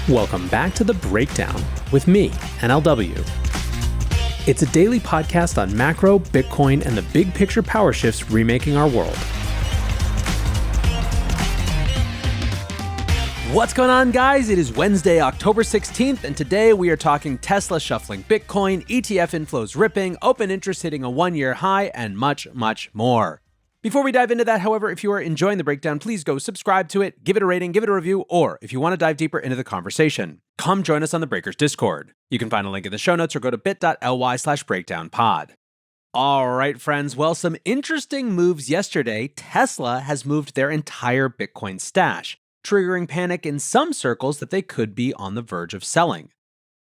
Welcome back to The Breakdown with me, NLW. It's a daily podcast on macro, Bitcoin, and the big picture power shifts remaking our world. What's going on, guys? It is Wednesday, October 16th, and today we are talking Tesla shuffling Bitcoin, ETF inflows ripping, open interest hitting a one-year high, and much, much more. Before we dive into that, however, if you are enjoying The Breakdown, please go subscribe to it, give it a rating, give it a review, or if you want to dive deeper into the conversation, come join us on the Breakers Discord. You can find a link in the show notes or go to bit.ly/breakdownpod. All right, friends. Well, some interesting moves yesterday. Tesla has moved their entire Bitcoin stash, triggering panic in some circles that they could be on the verge of selling.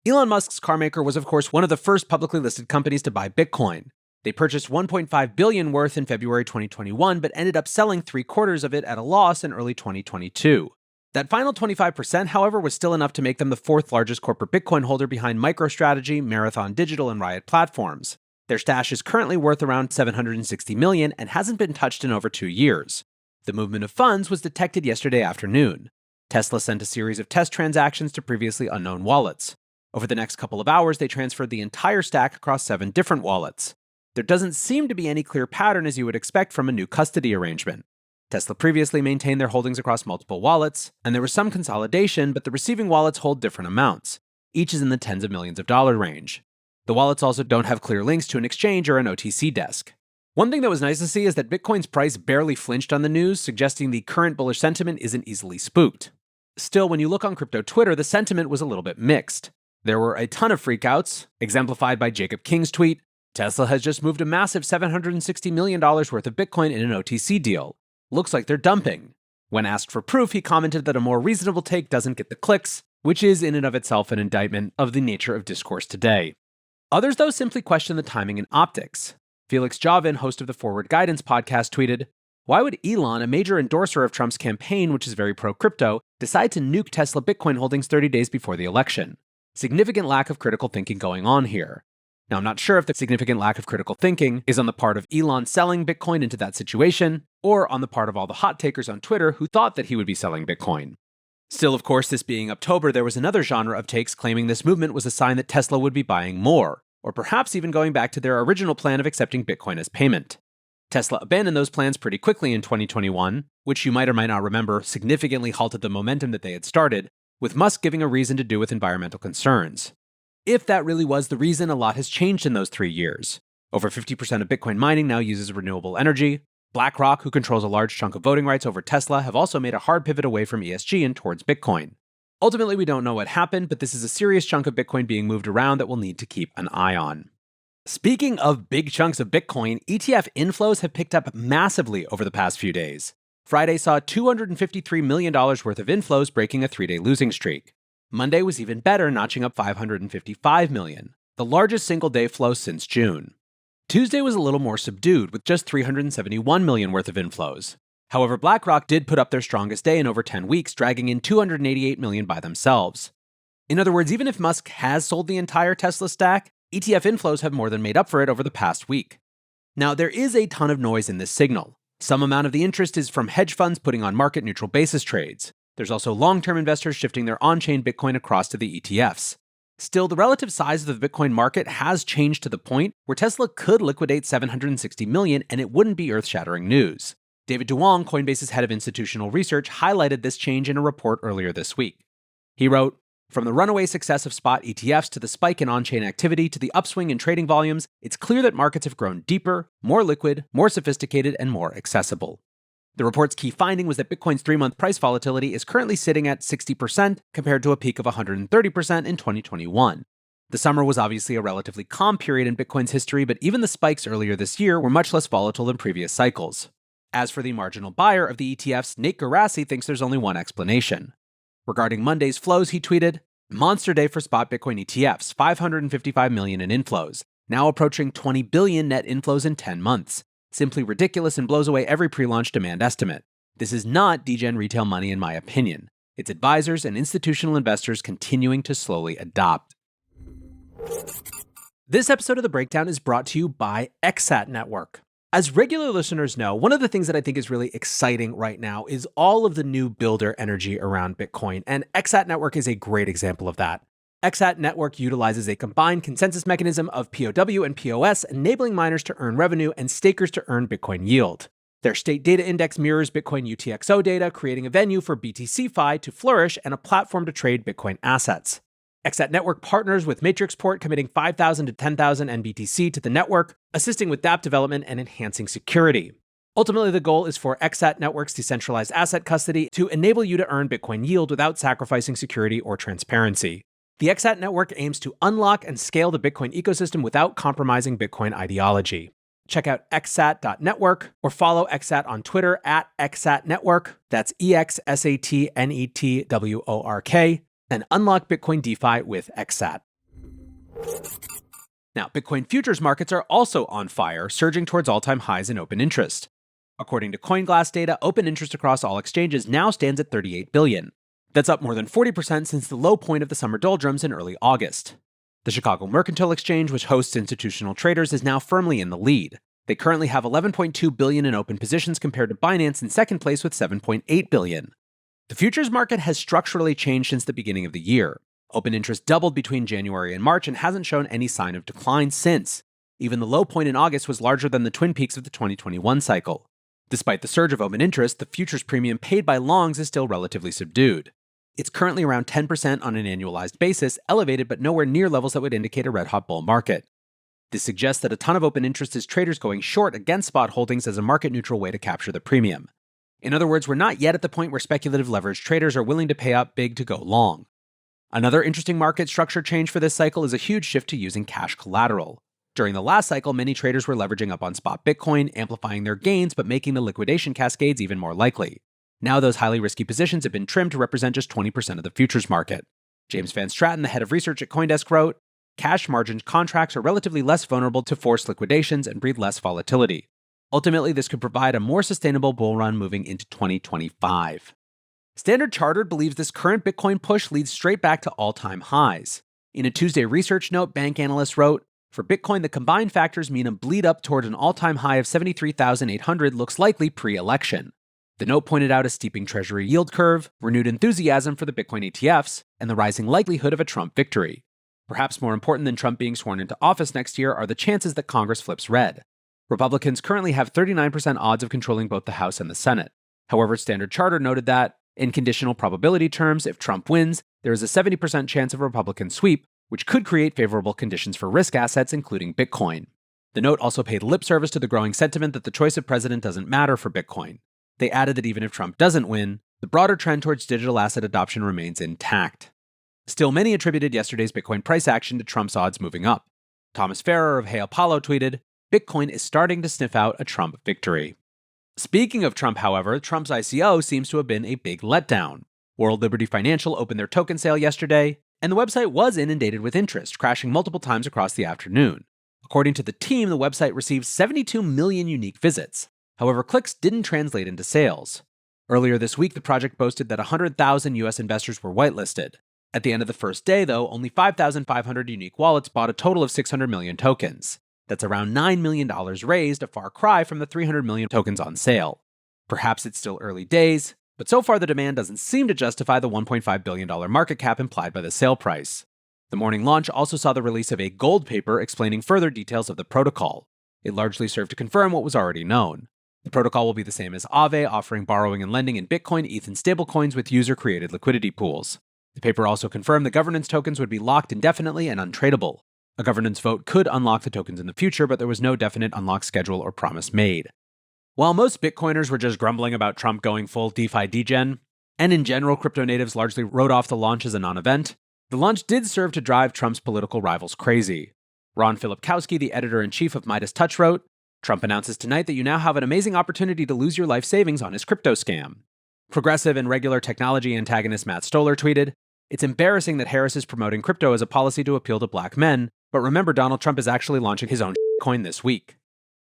Elon Musk's carmaker was, of course, one of the first publicly listed companies to buy Bitcoin. They purchased $1.5 billion worth in February 2021, but ended up selling 3/4 of it at a loss in early 2022. That final 25%, however, was still enough to make them the fourth largest corporate Bitcoin holder behind MicroStrategy, Marathon Digital, and Riot Platforms. Their stash is currently worth around $760 million and hasn't been touched in over 2 years. The movement of funds was detected yesterday afternoon. Tesla sent a series of test transactions to previously unknown wallets. Over the next couple of hours, they transferred the entire stack across 7 different wallets. There doesn't seem to be any clear pattern as you would expect from a new custody arrangement. Tesla previously maintained their holdings across multiple wallets, and there was some consolidation, but the receiving wallets hold different amounts. Each is in the tens of millions of dollars range. The wallets also don't have clear links to an exchange or an OTC desk. One thing that was nice to see is that Bitcoin's price barely flinched on the news, suggesting the current bullish sentiment isn't easily spooked. Still, when you look on crypto Twitter, the sentiment was a little bit mixed. There were a ton of freakouts, exemplified by Jacob King's tweet, "Tesla has just moved a massive $760 million worth of Bitcoin in an OTC deal. Looks like they're dumping." When asked for proof, he commented that a more reasonable take doesn't get the clicks, which is in and of itself an indictment of the nature of discourse today. Others, though, simply question the timing and optics. Felix Javin, host of the Forward Guidance podcast, tweeted, "Why would Elon, a major endorser of Trump's campaign, which is very pro-crypto, decide to nuke Tesla Bitcoin holdings 30 days before the election? Significant lack of critical thinking going on here." Now, I'm not sure if the significant lack of critical thinking is on the part of Elon selling Bitcoin into that situation, or on the part of all the hot takers on Twitter who thought that he would be selling Bitcoin. Still, of course, this being October, there was another genre of takes claiming this movement was a sign that Tesla would be buying more, or perhaps even going back to their original plan of accepting Bitcoin as payment. Tesla abandoned those plans pretty quickly in 2021, which you might or might not remember significantly halted the momentum that they had started, with Musk giving a reason to do with environmental concerns. If that really was the reason, a lot has changed in those 3 years. Over 50% of Bitcoin mining now uses renewable energy. BlackRock, who controls a large chunk of voting rights over Tesla, have also made a hard pivot away from ESG and towards Bitcoin. Ultimately, we don't know what happened, but this is a serious chunk of Bitcoin being moved around that we'll need to keep an eye on. Speaking of big chunks of Bitcoin, ETF inflows have picked up massively over the past few days. Friday saw $253 million worth of inflows, breaking a 3-day losing streak. Monday was even better, notching up $555 million, the largest single-day flow since June. Tuesday was a little more subdued, with just $371 million worth of inflows. However, BlackRock did put up their strongest day in over 10 weeks, dragging in $288 million by themselves. In other words, even if Musk has sold the entire Tesla stack, ETF inflows have more than made up for it over the past week. Now, there is a ton of noise in this signal. Some amount of the interest is from hedge funds putting on market-neutral basis trades. There's also long-term investors shifting their on-chain Bitcoin across to the ETFs. Still, the relative size of the Bitcoin market has changed to the point where Tesla could liquidate $760 million and it wouldn't be earth-shattering news. David Duong, Coinbase's head of institutional research, highlighted this change in a report earlier this week. He wrote, "From the runaway success of spot ETFs to the spike in on-chain activity to the upswing in trading volumes, it's clear that markets have grown deeper, more liquid, more sophisticated, and more accessible." The report's key finding was that Bitcoin's 3-month price volatility is currently sitting at 60% compared to a peak of 130% in 2021. The summer was obviously a relatively calm period in Bitcoin's history, but even the spikes earlier this year were much less volatile than previous cycles. As for the marginal buyer of the ETFs, Nate Garassi thinks there's only one explanation. Regarding Monday's flows, he tweeted, "Monster day for spot Bitcoin ETFs, $555 million in inflows, now approaching $20 billion net inflows in 10 months. Simply ridiculous and blows away every pre-launch demand estimate. This is not degen retail money in my opinion. It's advisors and institutional investors continuing to slowly adopt." This episode of The Breakdown is brought to you by ExSat Network. As regular listeners know, one of the things that I think is really exciting right now is all of the new builder energy around Bitcoin, and ExSat Network is a great example of that. ExSat Network utilizes a combined consensus mechanism of POW and POS, enabling miners to earn revenue and stakers to earn Bitcoin yield. Their state data index mirrors Bitcoin UTXO data, creating a venue for BTC Fi to flourish and a platform to trade Bitcoin assets. ExSat Network partners with Matrixport, committing 5,000 to 10,000 NBTC to the network, assisting with dApp development and enhancing security. Ultimately, the goal is for ExSat Network's decentralized asset custody to enable you to earn Bitcoin yield without sacrificing security or transparency. The ExSat Network aims to unlock and scale the Bitcoin ecosystem without compromising Bitcoin ideology. Check out exsat.network or follow ExSat on Twitter at ExSatNetwork, that's ExSatNetwork, and unlock Bitcoin DeFi with ExSat. Now, Bitcoin futures markets are also on fire, surging towards all-time highs in open interest. According to CoinGlass data, open interest across all exchanges now stands at 38 billion. That's up more than 40% since the low point of the summer doldrums in early August. The Chicago Mercantile Exchange, which hosts institutional traders, is now firmly in the lead. They currently have 11.2 billion in open positions compared to Binance in second place with 7.8 billion. The futures market has structurally changed since the beginning of the year. Open interest doubled between January and March and hasn't shown any sign of decline since. Even the low point in August was larger than the twin peaks of the 2021 cycle. Despite the surge of open interest, the futures premium paid by longs is still relatively subdued. It's currently around 10% on an annualized basis, elevated but nowhere near levels that would indicate a red-hot bull market. This suggests that a ton of open interest is traders going short against spot holdings as a market-neutral way to capture the premium. In other words, we're not yet at the point where speculative leveraged traders are willing to pay up big to go long. Another interesting market structure change for this cycle is a huge shift to using cash collateral. During the last cycle, many traders were leveraging up on spot Bitcoin, amplifying their gains but making the liquidation cascades even more likely. Now those highly risky positions have been trimmed to represent just 20% of the futures market. James Van Straten, the head of research at CoinDesk, wrote, "Cash margin contracts are relatively less vulnerable to forced liquidations and breed less volatility. Ultimately, this could provide a more sustainable bull run moving into 2025. Standard Chartered believes this current Bitcoin push leads straight back to all-time highs. In a Tuesday research note, bank analysts wrote, "For Bitcoin, the combined factors mean a bleed up toward an all-time high of 73,800 looks likely pre-election." The note pointed out a steeping Treasury yield curve, renewed enthusiasm for the Bitcoin ETFs, and the rising likelihood of a Trump victory. Perhaps more important than Trump being sworn into office next year are the chances that Congress flips red. Republicans currently have 39% odds of controlling both the House and the Senate. However, Standard Chartered noted that, in conditional probability terms, if Trump wins, there is a 70% chance of a Republican sweep, which could create favorable conditions for risk assets, including Bitcoin. The note also paid lip service to the growing sentiment that the choice of president doesn't matter for Bitcoin. They added that even if Trump doesn't win, the broader trend towards digital asset adoption remains intact. Still, many attributed yesterday's Bitcoin price action to Trump's odds moving up. Thomas Farrer of Hey Apollo tweeted, "Bitcoin is starting to sniff out a Trump victory." Speaking of Trump, however, Trump's ICO seems to have been a big letdown. World Liberty Financial opened their token sale yesterday, and the website was inundated with interest, crashing multiple times across the afternoon. According to the team, the website received 72 million unique visits. However, clicks didn't translate into sales. Earlier this week, the project boasted that 100,000 US investors were whitelisted. At the end of the first day, though, only 5,500 unique wallets bought a total of 600 million tokens. That's around $9 million raised, a far cry from the 300 million tokens on sale. Perhaps it's still early days, but so far the demand doesn't seem to justify the $1.5 billion market cap implied by the sale price. The morning launch also saw the release of a gold paper explaining further details of the protocol. It largely served to confirm what was already known. The protocol will be the same as Aave, offering borrowing and lending in Bitcoin, ETH, and stablecoins with user-created liquidity pools. The paper also confirmed the governance tokens would be locked indefinitely and untradeable. A governance vote could unlock the tokens in the future, but there was no definite unlock schedule or promise made. While most Bitcoiners were just grumbling about Trump going full DeFi degen, and in general crypto natives largely wrote off the launch as a non-event, the launch did serve to drive Trump's political rivals crazy. Ron Filipkowski, the editor-in-chief of Midas Touch, wrote, "Trump announces tonight that you now have an amazing opportunity to lose your life savings on his crypto scam." Progressive and regular technology antagonist Matt Stoller tweeted, "It's embarrassing that Harris is promoting crypto as a policy to appeal to black men, but remember Donald Trump is actually launching his own coin this week."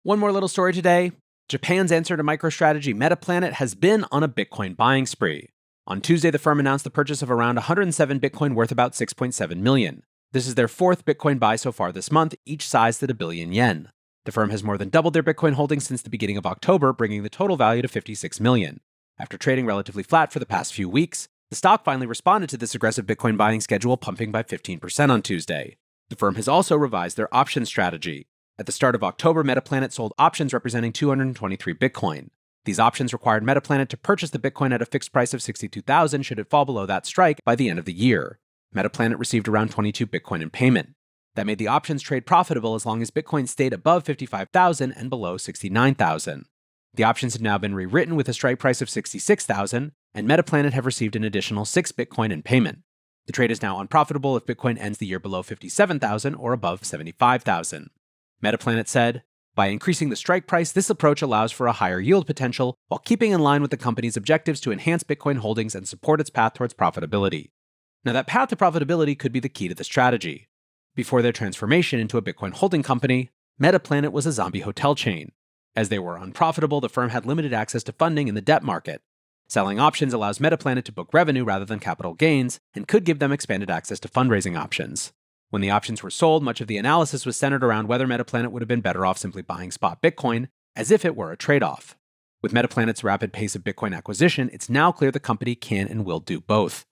One more little story today. Japan's answer to MicroStrategy Metaplanet has been on a Bitcoin buying spree. On Tuesday, the firm announced the purchase of around 107 Bitcoin worth about 6.7 million. This is their fourth Bitcoin buy so far this month, each sized at 1 billion yen. The firm has more than doubled their Bitcoin holdings since the beginning of October, bringing the total value to $56 million. After trading relatively flat for the past few weeks, the stock finally responded to this aggressive Bitcoin buying schedule, pumping by 15% on Tuesday. The firm has also revised their option strategy. At the start of October, Metaplanet sold options representing 223 Bitcoin. These options required Metaplanet to purchase the Bitcoin at a fixed price of $62,000 should it fall below that strike by the end of the year. Metaplanet received around 22 Bitcoin in payment. That made the options trade profitable as long as Bitcoin stayed above 55,000 and below 69,000. The options have now been rewritten with a strike price of 66,000, and Metaplanet have received an additional 6 Bitcoin in payment. The trade is now unprofitable if Bitcoin ends the year below 57,000 or above 75,000. Metaplanet said, "By increasing the strike price, this approach allows for a higher yield potential while keeping in line with the company's objectives to enhance Bitcoin holdings and support its path towards profitability." Now, that path to profitability could be the key to the strategy. Before their transformation into a Bitcoin holding company, Metaplanet was a zombie hotel chain. As they were unprofitable, the firm had limited access to funding in the debt market. Selling options allows Metaplanet to book revenue rather than capital gains and could give them expanded access to fundraising options. When the options were sold, much of the analysis was centered around whether Metaplanet would have been better off simply buying spot Bitcoin, as if it were a trade-off. With Metaplanet's rapid pace of Bitcoin acquisition, it's now clear the company can and will do both.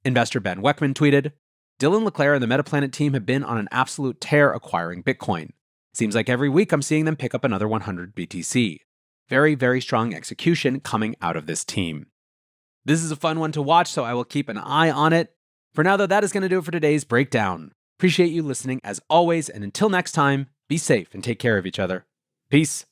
Investor Ben Weckman tweeted, "Dylan LeClaire and the Metaplanet team have been on an absolute tear acquiring Bitcoin. Seems like every week I'm seeing them pick up another 100 BTC. Very, very strong execution coming out of this team." This is a fun one to watch, so I will keep an eye on it. For now, though, that is going to do it for today's breakdown. Appreciate you listening as always, and until next time, be safe and take care of each other. Peace.